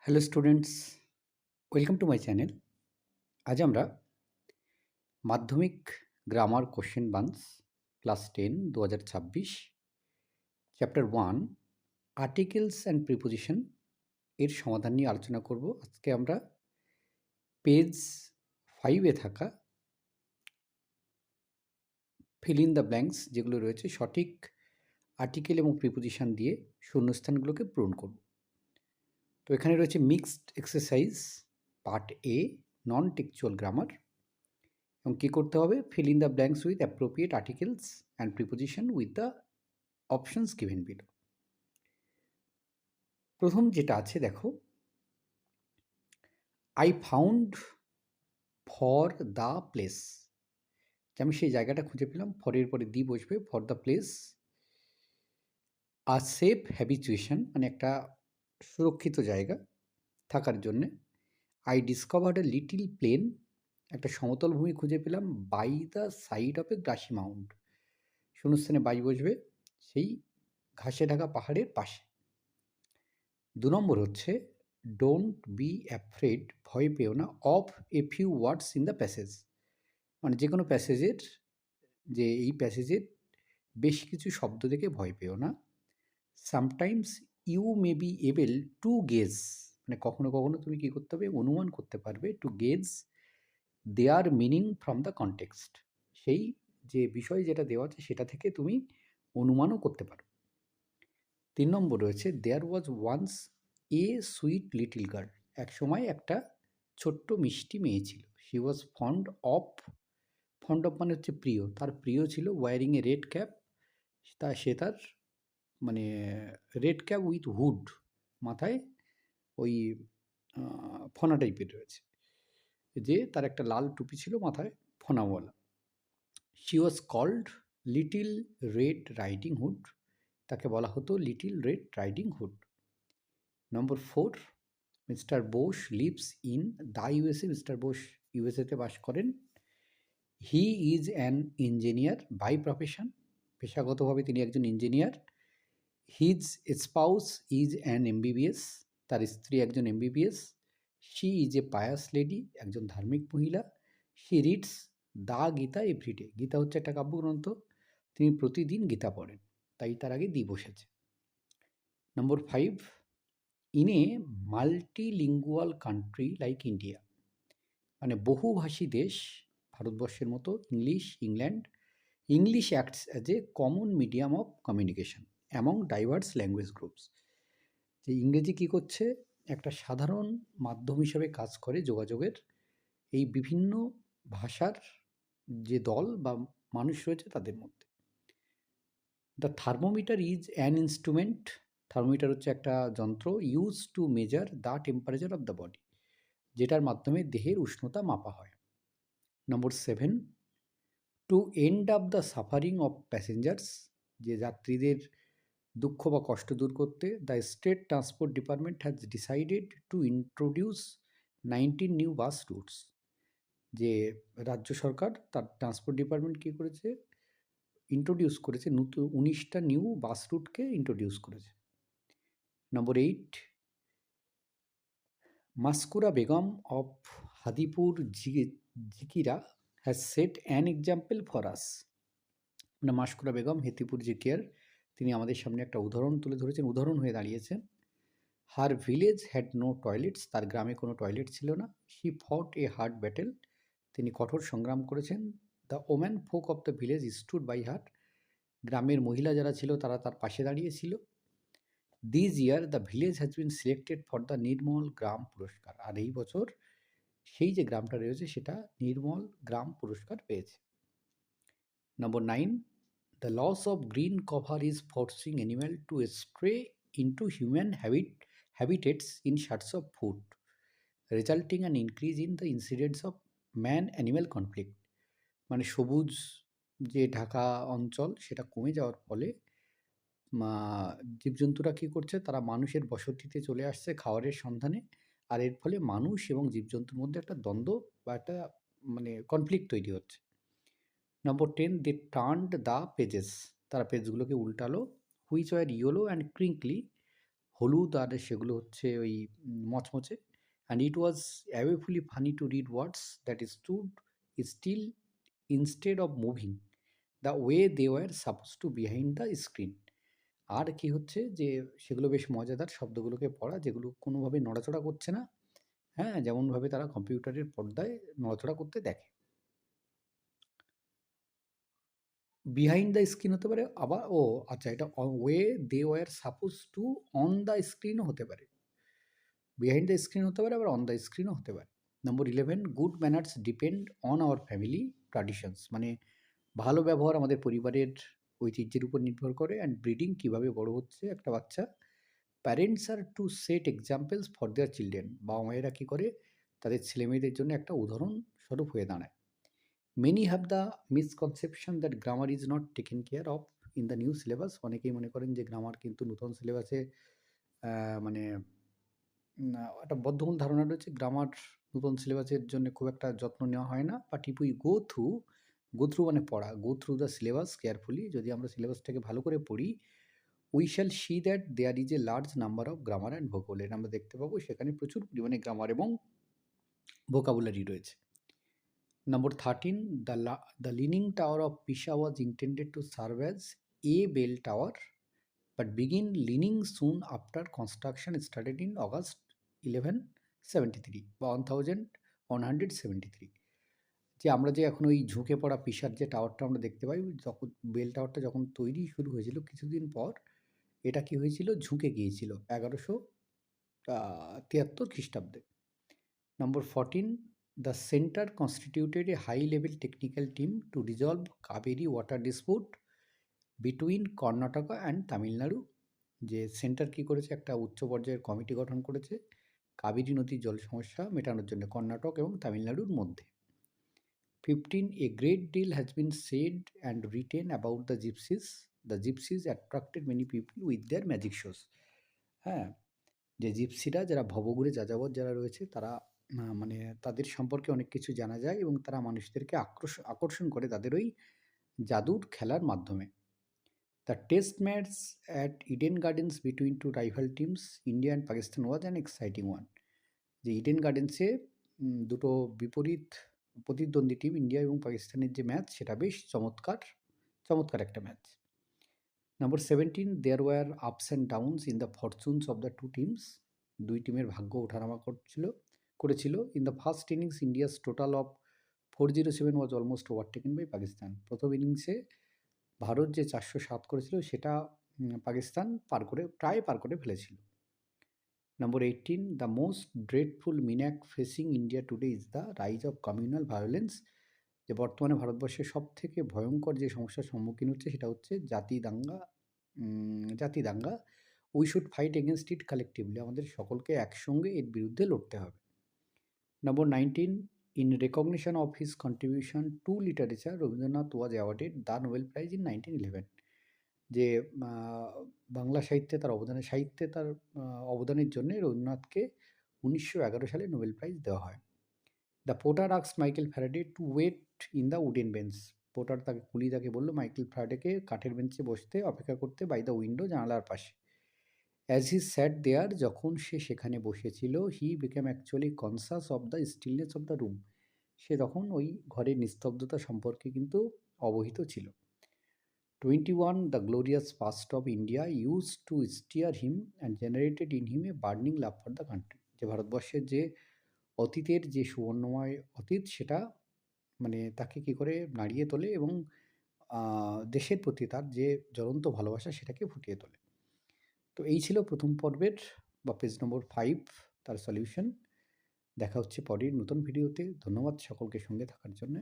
Hello students, welcome to my channel. আজ আমরা মাধ্যমিক grammar question banks class 10 2026 chapter 1 articles and preposition এর সমাধান নিয়ে আলোচনা করব। আজকে আমরা পেজ 5-এ থাকা ফিল ইন দ্য ব্ল্যাঙ্কস যেগুলো রয়েছে সঠিক আর্টিকেল এবং প্রিপোজিশন দিয়ে শূন্যস্থানগুলোকে পূরণ করব। তো এখানে রয়েছে mixed exercise part A, non textual grammar, এবং কী করতে হবে? Fill in the blanks with appropriate articles and preposition with the options given below. প্রথম যেটা আছে দেখো, I found for the place, আমি সেই জায়গাটা খুঁজে পেলাম, ফরের পরে দি বসবে, for the place a safe habituation, মানে একটা সুরক্ষিত জায়গা থাকার জন্যে। I discovered a little plain, একটা সমতল ভূমি খুঁজে পেলাম, by the side of a grassy mount, শূন্যস্থানে বাই বসবে, সেই ঘাসে ঢাকা পাহাড়ের পাশে। 2 নম্বর হচ্ছে ডোন্ট বি অ্যাফ্রেড, ভয় পেও না, of a few words in the passage, মানে যে কোনো প্যাসেজের, যে এই প্যাসেজের বেশ কিছু শব্দ দেখে ভয় পেও না। Sometimes you may be able to guess, মানে কখনো কখনো তুমি কী করতে হবে? অনুমান করতে পারবে, to guess their meaning from the context, সেই যে বিষয় যেটা দেওয়া আছে সেটা থেকে তুমি অনুমানও করতে পারো। 3 নম্বর রয়েছে there was once a sweet little girl, এক সময় একটা ছোট্ট মিষ্টি মেয়ে ছিল। She was fond of, fond of মানে হচ্ছে প্রিয়, তার প্রিয় ছিল ওয়ারিং এ রেড ক্যাপ, সে তার মানে রেড ক্যাপ উইথ হুড, মাথায় ওই ফনা টাইপের রয়েছে, যে তার একটা লাল টুপি ছিল মাথায় ফনাওয়ালা। She was called little red riding hood, তাকে বলা হতো little red riding hood. Number 4, mister Bose lives in the USA, mister Bose ইউএসএতে বাস করেন। He is an engineer by profession, পেশাগতভাবে তিনি একজন engineer. His spouse is an MBBS, তার স্ত্রী একজন MBBS. She is a pious lady, একজন ধার্মিক মহিলা। She reads the Gita everyday, Gita হচ্ছে একটা কাব্যগ্রন্থ, তিনি প্রতিদিন গীতা পড়েন, তাই তার আগে দি বসেছে। নম্বর 5, in a multilingual country like India, মানে বহুভাষী দেশ ভারতবর্ষের মতো, English acts as a common medium of communication among diverse language groups, যে ইংরেজি কী করছে? একটা সাধারণ মাধ্যম হিসেবে কাজ করে যোগাযোগের এই বিভিন্ন ভাষার যে দল বা মানুষ রয়েছে তাদের মধ্যে। The thermometer is an instrument, thermometer হচ্ছে একটা যন্ত্র, use to measure the temperature of the body, যেটার মাধ্যমে দেহের উষ্ণতা মাপা হয়। Number 7, to end up the suffering of passengers, যে যাত্রীদের দুঃখ বা কষ্ট দূর করতে, the state transport department has decided to introduce 19 new bus routes, যে রাজ্য সরকার তার ট্রান্সপোর্ট ডিপার্টমেন্ট কী করেছে? ইন্ট্রোডিউস করেছে, নতুন 19টা নিউ বাস রুটকে ইন্ট্রোডিউস করেছে। Number 8, Maskura Begum of Hadipur Jikira has set an example for us, মানে মাসকুরা বেগম হেতিপুর জিকিয়ার, তিনি আমাদের সামনে একটা উদাহরণ তুলে ধরেছেন, উদাহরণ হয়ে দাঁড়িয়েছেন। Her village had no toilets, তার গ্রামে কোনো টয়লেট ছিল না। শি ফট এ হার্ড ব্যাটেল, তিনি কঠোর সংগ্রাম করেছেন। The woman folk of the village stood by her, গ্রামের মহিলা যারা ছিল তারা তার পাশে দাঁড়িয়েছিল। This year the village has been selected for the Nirmal গ্রাম পুরস্কার, আর এই বছর সেই যে গ্রামটা রয়েছে সেটা নির্মল গ্রাম পুরস্কার পেয়েছে। Number 9, the loss of green cover is forcing animal to stray into human habitats in search of food, resulting an increase in the incidence of man-animal conflict, মানে সবুজ যে ঢাকা অঞ্চল সেটা কমে যাওয়ার ফলে জীবজন্তুরা কী করছে? তারা মানুষের বসতিতে চলে আসছে খাবারের সন্ধানে, আর এর ফলে মানুষ এবং জীবজন্তুর মধ্যে একটা দ্বন্দ্ব বা একটা মানে কনফ্লিক্ট তৈরি হচ্ছে। Number 10, they turned the pages, তারা পেজগুলোকে উল্টালো। Which were yellow and crinkly হলুদ আর সেগুলো হচ্ছে ওই মচমচে। And it was awfully funny to read words that stood still instead of moving the way they were suppose to behind the screen. আর কি হচ্ছে যে সেগুলো বেশ মজাদার শব্দগুলোকে পড়া, যেগুলো কোনোভাবে নড়াচড়া করছে না, হ্যাঁ, যেমনভাবে তারা কম্পিউটারের পর্দায় নড়াচড়া করতে দেখে। বিহাইন্ড দ্য স্ক্রিন হতে পারে, আবার আচ্ছা, এটা way they were suppose to on the স্ক্রিনও হতে পারে। বিহাইন্ড দ্য স্ক্রিন হতে পারে, আবার অন দ্য স্ক্রিনও হতে পারে। নম্বর 11, good manners depend on our family traditions, মানে ভালো ব্যবহার আমাদের পরিবারের ঐতিহ্যের উপর নির্ভর করে। অ্যান্ড ব্রিডিং, কীভাবে বড় হচ্ছে একটা বাচ্চা। Parents are to set examples for their children, বাবা মায়েরা কী করে তাদের ছেলেমেয়েদের জন্য একটা উদাহরণস্বরূপ হয়ে দাঁড়ায়। Many have the misconception that grammar is not taken care of in the new syllabus. অনেকেই মনে করেন যে গ্রামার কিন্তু নতুন সিলেবাসে মানে একটা বদ্ধমূল ধারণা রয়েছে, গ্রামার নতুন সিলেবাসের জন্য খুব একটা যত্ন নেওয়া হয় না। But if we go through মানে পড়া, go through the syllabus carefully, যদি আমরা সিলেবাসটাকে ভালো করে পড়ি, we shall see that there is a large number of grammar and vocabulary. আমরা দেখতে পাবো সেখানে প্রচুর পরিমাণে গ্রামার এবং ভোকাবুলারি রয়েছে। Number 13, the Leaning Tower of Pisa was intended to serve as a bell tower, but began leaning soon after construction started in August 1173 বা 1173। যে আমরা যে এখন ওই ঝুঁকে পড়া পিসার যে টাওয়ারটা আমরা দেখতে পাই, যখন বেল টাওয়ারটা যখন তৈরি শুরু হয়েছিল কিছুদিন পর, এটা কি হয়েছিল, ঝুঁকে গিয়েছিল 1173 খ্রিস্টাব্দে। Number 14, the center constituted a high-level technical team to resolve Kaveri water dispute between Karnataka and Tamil Nadu। যে সেন্টার কি করেছে, একটা উচ্চ পর্যায়ের কমিটি গঠন করেছে কাবেরী নদীর জল সমস্যা মেটানোর জন্য কর্ণাটক এবং তামিলনাড়ুর মধ্যে। 15, a great deal has been said and written about the gypsies. The gypsies attracted many people with their magic shows। হ্যাঁ, যে জিপসিরা, যারা ভবঘুরে যাযাবর যারা রয়েছে, তারা মানে তাদের সম্পর্কে অনেক কিছু জানা যায় এবং তারা মানুষদেরকে আকর্ষণ করে তাদের ওই জাদুর খেলার মাধ্যমে। The test match at Eden Gardens between two rival teams India and Pakistan was an exciting one. যে ইডেন গার্ডেন্সে দুটো বিপরীত প্রতিদ্বন্দ্বী টিম ইন্ডিয়া এবং পাকিস্তানের যে ম্যাচ, সেটা বেশ চমৎকার একটা match. Number 17, there were ups and downs in the fortunes of the two teams. দুই টিমের ভাগ্য ওঠানামা করেছিল। In the first innings, India's total of 407 was almost overtaken by Pakistan. প্রথম ইনিংসে ভারত যে 407 করেছিল, সেটা পাকিস্তান প্রায় পার করে ফেলেছিল। Number 18, the most dreadful menace facing India today is the rise of communal violence। যে বর্তমানে ভারতবর্ষের সব থেকে ভয়ঙ্কর যে সমস্যার সম্মুখীন হচ্ছে, সেটা হচ্ছে জাতি দাঙ্গা। We should fight against it collectively. আমাদের সকলকে একসঙ্গে এর বিরুদ্ধে লড়তে হবে। Number 19, in recognition of his contribution to literature, Rabindranath was awarded the Nobel Prize in 1911। যে বাংলা সাহিত্যে তার অবদানের জন্য রবীন্দ্রনাথকে 1911 সালে নোবেল প্রাইজ দেওয়া হয়। The porter asked Michael Faraday to wait in the wooden bench. কুলি তাকে বললো মাইকেল ফ্যারাডেকে কাঠের বেঞ্চে বসতে অপেক্ষা করতে, বাই দ্য উইন্ডো, জানালার পাশে। অ্যাজ হি স্যাট দেয়ার, যখন সে সেখানে বসেছিল, he became actually conscious of the stillness of the room. সে তখন ওই ঘরের নিস্তব্ধতা সম্পর্কে কিন্তু অবহিত ছিল। 21, the glorious past of India used to steer him and generated in him a burning love for the country। যে ভারতবর্ষের যে অতীতের যে সুবর্ণময় অতীত, সেটা মানে তাকে কি করে নাড়িয়ে তোলে এবং দেশের প্রতি তার যে জ্বলন্ত ভালোবাসা, সেটাকে ফুটিয়ে তোলে। তো এই ছিল প্রথম পর্বের বা পেজ নম্বর 5 তার সলিউশন। দেখা হচ্ছে পরের নতুন ভিডিওতে। ধন্যবাদ সকলকে সঙ্গে থাকার জন্য।